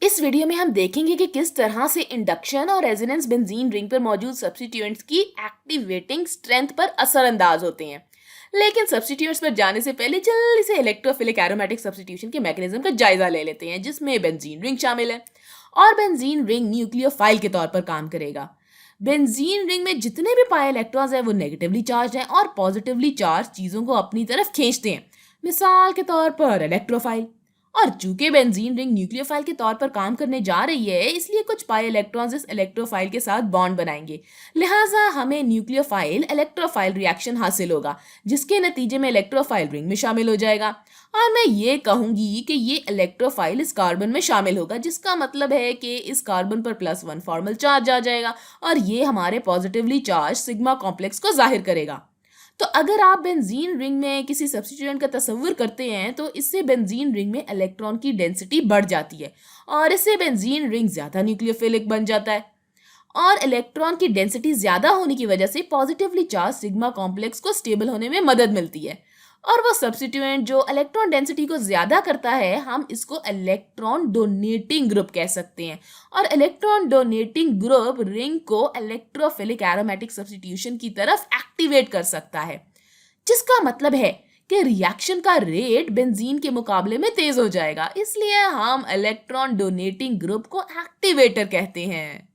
इस वीडियो में हम देखेंगे कि किस तरह से इंडक्शन और रेजोनेंस बेंजीन रिंग पर मौजूद सब्स्टिट्यूएंट्स की एक्टिवेटिंग स्ट्रेंथ पर असरअंदाज होते हैं। लेकिन सब्स्टिट्यूएंट्स पर जाने से पहले जल्दी से इलेक्ट्रोफिलिक एरोमेटिक सब्स्टिट्यूशन के मैकेनिज्म का जायजा ले लेते हैं, जिसमें बेंजीन रिंग शामिल है। और बेंजीन रिंग न्यूक्लियोफाइल के तौर पर काम करेगा। बेंजीन रिंग में जितने भी पाई इलेक्ट्रॉन्स हैं वो नेगेटिवली चार्ज हैं और पॉजिटिवली चार्ज चीजों को अपनी तरफ खींचते हैं। मिसाल के तौर पर इलेक्ट्रोफाइल। और चूंकि बेंजीन रिंग न्यूक्लियोफाइल के तौर पर काम करने जा रही है, इसलिए कुछ पाई इलेक्ट्रॉन्स इस इलेक्ट्रोफाइल के साथ बॉन्ड बनाएंगे। लिहाजा हमें न्यूक्लियोफाइल इलेक्ट्रोफाइल रिएक्शन हासिल होगा, जिसके नतीजे में इलेक्ट्रोफाइल रिंग में शामिल हो जाएगा। और मैं ये कहूंगी कि ये इलेक्ट्रोफाइल इस कार्बन में शामिल होगा, जिसका मतलब है कि इस कार्बन पर +1 फॉर्मल चार्ज आ जाएगा और ये हमारे पॉजिटिवली चार्ज सिग्मा कॉम्प्लेक्स को जाहिर करेगा। तो अगर आप बेंजीन रिंग में किसी सब्स्टिट्यूएंट का तस्वुर करते हैं तो इससे बेंजीन रिंग में इलेक्ट्रॉन की डेंसिटी बढ़ जाती है और इससे बेंजीन रिंग ज्यादा न्यूक्लियोफिलिक बन जाता है। और इलेक्ट्रॉन की डेंसिटी ज्यादा होने की वजह से पॉजिटिवली चार्ज सिग्मा कॉम्प्लेक्स को स्टेबल होने में मदद मिलती है। और वो सब्स्टिट्यूएंट जो इलेक्ट्रॉन डेंसिटी को ज्यादा करता है, हम इसको इलेक्ट्रॉन डोनेटिंग ग्रुप कह सकते हैं। और इलेक्ट्रॉन डोनेटिंग ग्रुप रिंग को इलेक्ट्रोफिलिक एरोमेटिक सब्स्टिट्यूशन की तरफ एक्टिवेट कर सकता है, जिसका मतलब है कि रिएक्शन का रेट बेंजीन के मुकाबले में तेज हो जाएगा। इसलिए हम इलेक्ट्रॉन डोनेटिंग ग्रुप को एक्टिवेटर कहते हैं।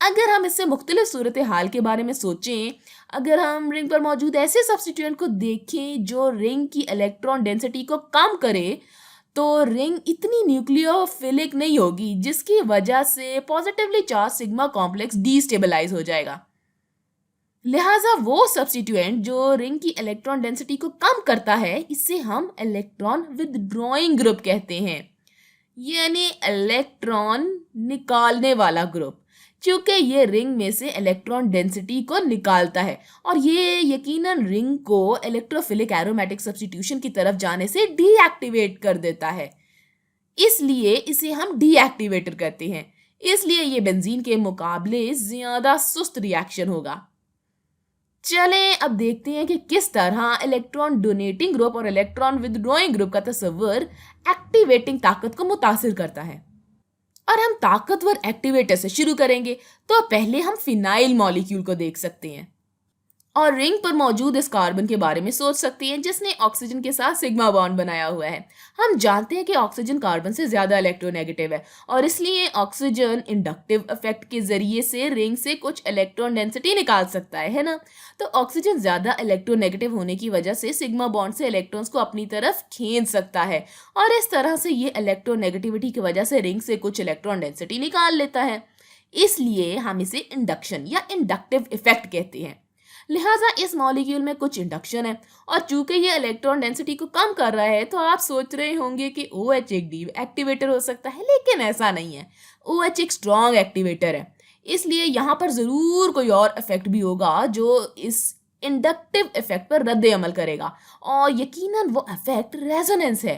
अगर हम इससे मुख्तलिफ सूरत हाल के बारे में सोचें, अगर हम रिंग पर मौजूद ऐसे सब्स्टिट्यूएंट को देखें जो रिंग की इलेक्ट्रॉन डेंसिटी को कम करे, तो रिंग इतनी न्यूक्लियोफिलिक नहीं होगी, जिसकी वजह से positively charge sigma complex destabilise हो जाएगा। लिहाजा वो सब्स्टिट्यूएंट जो रिंग की इलेक्ट्रॉन डेंसिटी को कम करता है, इसे हम इलेक्ट्रॉन विदड्रॉइंग ग्रुप कहते हैं, यानी इलेक्ट्रॉन निकालने वाला ग्रुप। क्योंकि ये रिंग में से इलेक्ट्रॉन डेंसिटी को निकालता है और ये यकीनन रिंग को इलेक्ट्रोफिलिक एरोमेटिक सब्स्टिट्यूशन की तरफ जाने से डीएक्टिवेट कर देता है। इसलिए इसे हम डीएक्टिवेटर कहते हैं। इसलिए ये बेंजीन के मुकाबले ज्यादा सुस्त रिएक्शन होगा। चलें अब देखते हैं कि किस तरह इलेक्ट्रॉन डोनेटिंग ग्रुप और इलेक्ट्रॉन विदड्रॉइंग ग्रुप का तस्वर एक्टिवेटिंग ताकत को मुतासिर करता है। और हम ताकतवर एक्टिवेटर से शुरू करेंगे। तो पहले हम फिनाइल मॉलिक्यूल को देख सकते हैं और रिंग पर मौजूद इस कार्बन के बारे में सोच सकते हैं, जिसने ऑक्सीजन के साथ सिग्मा बॉन्ड बनाया हुआ है। हम जानते हैं कि ऑक्सीजन कार्बन से ज्यादा इलेक्ट्रोनेगेटिव है और इसलिए ऑक्सीजन इंडक्टिव इफेक्ट के जरिए से रिंग से कुछ इलेक्ट्रॉन डेंसिटी निकाल सकता है ना। तो ऑक्सीजन ज्यादा इलेक्ट्रोनेगेटिव होने की वजह से सिग्मा बॉन्ड से इलेक्ट्रॉन्स को अपनी तरफ खींच सकता है और इस तरह से ये इलेक्ट्रोनेगेटिविटी की वजह से रिंग से कुछ इलेक्ट्रॉन डेंसिटी निकाल लेता है। इसलिए हम इसे इंडक्शन या इंडक्टिव इफेक्ट कहते हैं। लिहाजा इस मॉलिक्यूल में कुछ इंडक्शन है और चूंकि ये इलेक्ट्रॉन डेंसिटी को कम कर रहा है, तो आप सोच रहे होंगे कि OH एक डी एक्टिवेटर हो सकता है, लेकिन ऐसा नहीं है। OH एक स्ट्रॉन्ग एक्टिवेटर है, इसलिए यहाँ पर जरूर कोई और इफेक्ट भी होगा जो इस इंडक्टिव इफेक्ट पर रद्द अमल करेगा और यकीनन वो इफेक्ट रेजोनेंस है।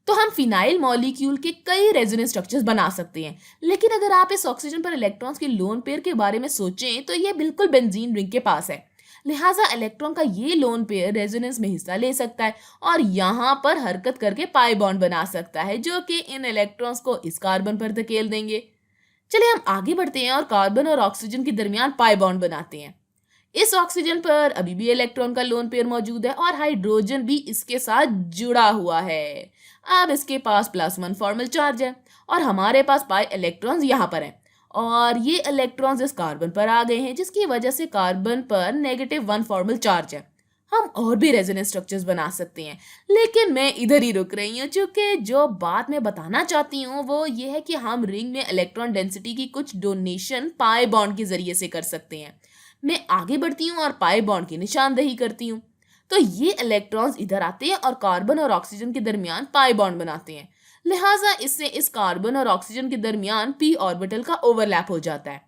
तो हम फिनाइल मॉलिक्यूल के कई रेजोनेंस स्ट्रक्चर्स बना सकते हैं, लेकिन अगर आप इस ऑक्सीजन पर इलेक्ट्रॉन्स के लोन पेयर के बारे में सोचें तो ये बिल्कुल बेंजीन रिंग के पास है। लिहाजा इलेक्ट्रॉन का ये लोन पेयर रेजोनेंस में हिस्सा ले सकता है और यहाँ पर हरकत करके पाई बॉन्ड बना सकता है, जो कि इन इलेक्ट्रॉन्स को इस कार्बन पर धकेल देंगे। चलिए हम आगे बढ़ते हैं और कार्बन और ऑक्सीजन के दरमियान पाई बॉन्ड बनाते हैं। इस ऑक्सीजन पर अभी भी इलेक्ट्रॉन का लोन पेयर मौजूद है और हाइड्रोजन भी इसके साथ जुड़ा हुआ है। अब इसके पास +1 फॉर्मल चार्ज है और हमारे पास पाई इलेक्ट्रॉन्स यहाँ पर हैं और ये इलेक्ट्रॉन्स इस कार्बन पर आ गए हैं, जिसकी वजह से कार्बन पर -1 फॉर्मल चार्ज है। हम और भी रेजोनेंस स्ट्रक्चर्स बना सकते हैं, लेकिन मैं इधर ही रुक रही हूँ, क्योंकि जो बात मैं बताना चाहती हूँ वो ये है कि हम रिंग में इलेक्ट्रॉन डेंसिटी की कुछ डोनेशन पाई बॉन्ड के जरिए से कर सकते हैं। मैं आगे बढ़ती हूँ और पाई बॉन्ड की निशानदेही करती हूँ। तो ये इलेक्ट्रॉन्स इधर आते हैं और कार्बन और ऑक्सीजन के दरमियान पाई बॉन्ड बनाते हैं। लिहाजा इससे इस कार्बन और ऑक्सीजन के दरमियान p ऑर्बिटल का ओवरलैप हो जाता है।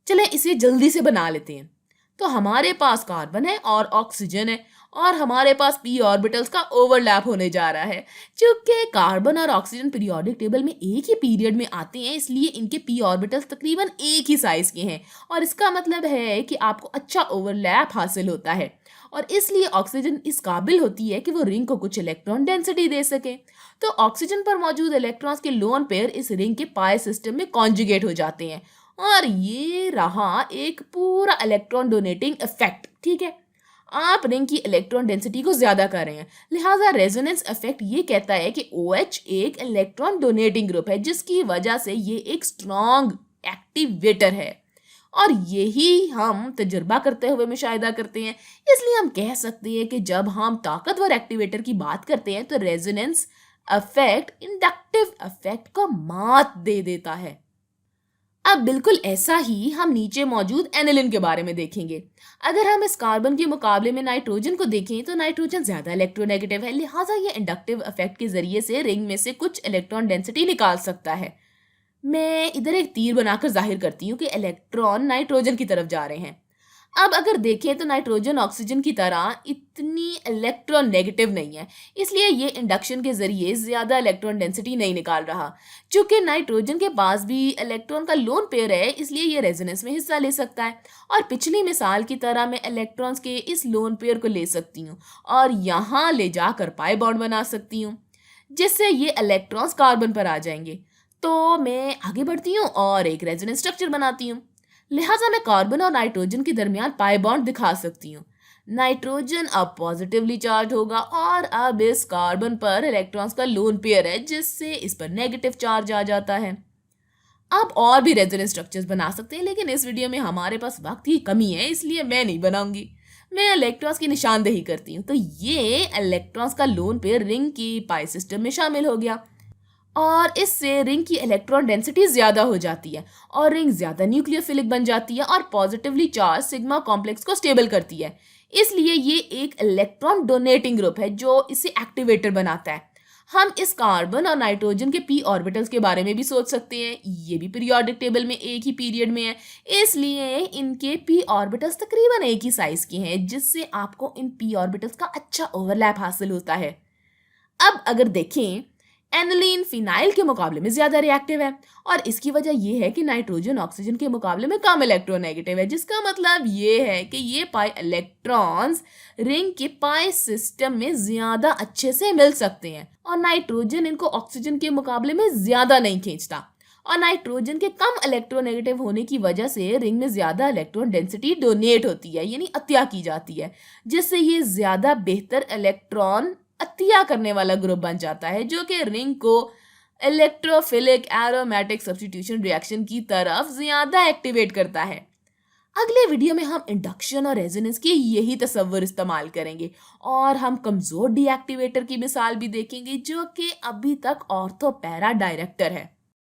चलें इसे जल्दी से बना लेते हैं। तो हमारे पास कार्बन है और ऑक्सीजन है और हमारे पास p ऑर्बिटल्स का ओवरलैप होने जा रहा है। चूंकि कार्बन और ऑक्सीजन पीरियोडिक टेबल में एक ही पीरियड में आते हैं, इसलिए इनके p ऑर्बिटल्स तकरीबन एक ही साइज के हैं और इसका मतलब है कि आपको अच्छा ओवरलैप हासिल होता है और इसलिए ऑक्सीजन इस काबिल होती है कि वो रिंग को कुछ इलेक्ट्रॉन डेंसिटी दे सके। तो ऑक्सीजन पर मौजूद इलेक्ट्रॉन्स के लोन पेयर इस रिंग के पाई सिस्टम में कॉन्जुगेट हो जाते हैं और ये रहा एक पूरा इलेक्ट्रॉन डोनेटिंग इफेक्ट। ठीक है, आप रिंग की इलेक्ट्रॉन डेंसिटी को ज्यादा कर रहे हैं, लिहाजा रेजोनेंस इफेक्ट ये कहता है कि OH एक इलेक्ट्रॉन डोनेटिंग ग्रुप है, जिसकी वजह से ये एक स्ट्रॉन्ग एक्टिवेटर है और यही हम तजुर्बा करते हुए मुशाहिदा करते हैं। इसलिए हम कह सकते हैं कि जब हम ताकतवर एक्टिवेटर की बात करते हैं तो रेजोनेंस इफेक्ट इंडक्टिव इफेक्ट को मात दे देता है। अब बिल्कुल ऐसा ही हम नीचे मौजूद एनिलिन के बारे में देखेंगे। अगर हम इस कार्बन के मुकाबले में नाइट्रोजन को देखें तो नाइट्रोजन ज्यादा इलेक्ट्रोनेगेटिव है, लिहाजा ये इंडक्टिव इफेक्ट के जरिए से रिंग में से कुछ इलेक्ट्रॉन डेंसिटी निकाल सकता है। मैं इधर एक तीर बनाकर जाहिर करती हूँ कि इलेक्ट्रॉन नाइट्रोजन की तरफ जा रहे हैं। अब अगर देखें तो नाइट्रोजन ऑक्सीजन की तरह इतनी इलेक्ट्रॉन नेगेटिव नहीं है, इसलिए ये इंडक्शन के जरिए ज्यादा इलेक्ट्रॉन डेंसिटी नहीं निकाल रहा। चूंकि नाइट्रोजन के पास भी इलेक्ट्रॉन का लोन पेयर है, इसलिए ये रेजोनेंस में हिस्सा ले सकता है और पिछली मिसाल की तरह मैं इलेक्ट्रॉन्स के इस लोन पेयर को ले सकती हूँ और यहाँ ले जाकर पाई बॉन्ड बना सकती हूँ, जिससे ये इलेक्ट्रॉन्स कार्बन पर आ जाएंगे। तो मैं आगे बढ़ती हूँ और एक रेजोनेंस स्ट्रक्चर बनाती हूँ, लिहाजा मैं कार्बन और नाइट्रोजन के दरमियान पाई बॉन्ड दिखा सकती हूँ। नाइट्रोजन अब पॉजिटिवली चार्ज होगा और अब इस कार्बन पर इलेक्ट्रॉन्स का लोन पेयर है, जिससे इस पर नेगेटिव चार्ज आ जाता है। आप और भी रेजोनेंस स्ट्रक्चर्स बना सकते हैं, लेकिन इस वीडियो में हमारे पास वक्त की कमी है, इसलिए मैं नहीं बनाऊंगी। मैं इलेक्ट्रॉन्स की निशानदेही करती हूँ। तो ये इलेक्ट्रॉन्स का लोन पेयर रिंग की पाई सिस्टम में शामिल हो गया और इससे रिंग की इलेक्ट्रॉन डेंसिटी ज्यादा हो जाती है और रिंग ज्यादा न्यूक्लियोफिलिक बन जाती है और पॉजिटिवली चार्ज सिग्मा कॉम्प्लेक्स को स्टेबल करती है। इसलिए ये एक इलेक्ट्रॉन डोनेटिंग ग्रुप है जो इसे एक्टिवेटर बनाता है। हम इस कार्बन और नाइट्रोजन के p ऑर्बिटल्स के बारे में भी सोच सकते हैं। ये भी पीरियोडिक टेबल में एक ही पीरियड में है, इसलिए इनके p ऑर्बिटल्स तकरीबन एक ही साइज के हैं, जिससे आपको इन p ऑर्बिटल्स का अच्छा ओवरलैप हासिल होता है। अब अगर देखें, एनिलीन फिनाइल के मुकाबले में ज्यादा रिएक्टिव है और इसकी वजह यह है कि नाइट्रोजन ऑक्सीजन के मुकाबले में कम इलेक्ट्रोनेगेटिव है, जिसका मतलब ये है कि ये पाई इलेक्ट्रॉन्स रिंग के पाई सिस्टम में ज्यादा अच्छे से मिल सकते हैं और नाइट्रोजन इनको ऑक्सीजन के मुकाबले में ज्यादा नहीं खींचता और नाइट्रोजन के कम इलेक्ट्रोनेगेटिव होने की वजह से रिंग में ज्यादा इलेक्ट्रॉन डेंसिटी डोनेट होती है, यानी अतिया की जाती है, जिससे ये ज्यादा बेहतर इलेक्ट्रॉन अतिया करने वाला ग्रुप बन जाता है, जो कि रिंग को इलेक्ट्रोफिलिक एरोमेटिक सब्स्टिट्यूशन रिएक्शन की तरफ ज्यादा एक्टिवेट करता है। अगले वीडियो में हम इंडक्शन और रेजोनेंस के यही तस्वर इस्तेमाल करेंगे और हम कमजोर डीएक्टिवेटर की मिसाल भी देखेंगे, जो कि अभी तक ऑर्थो पैरा डायरेक्टर है।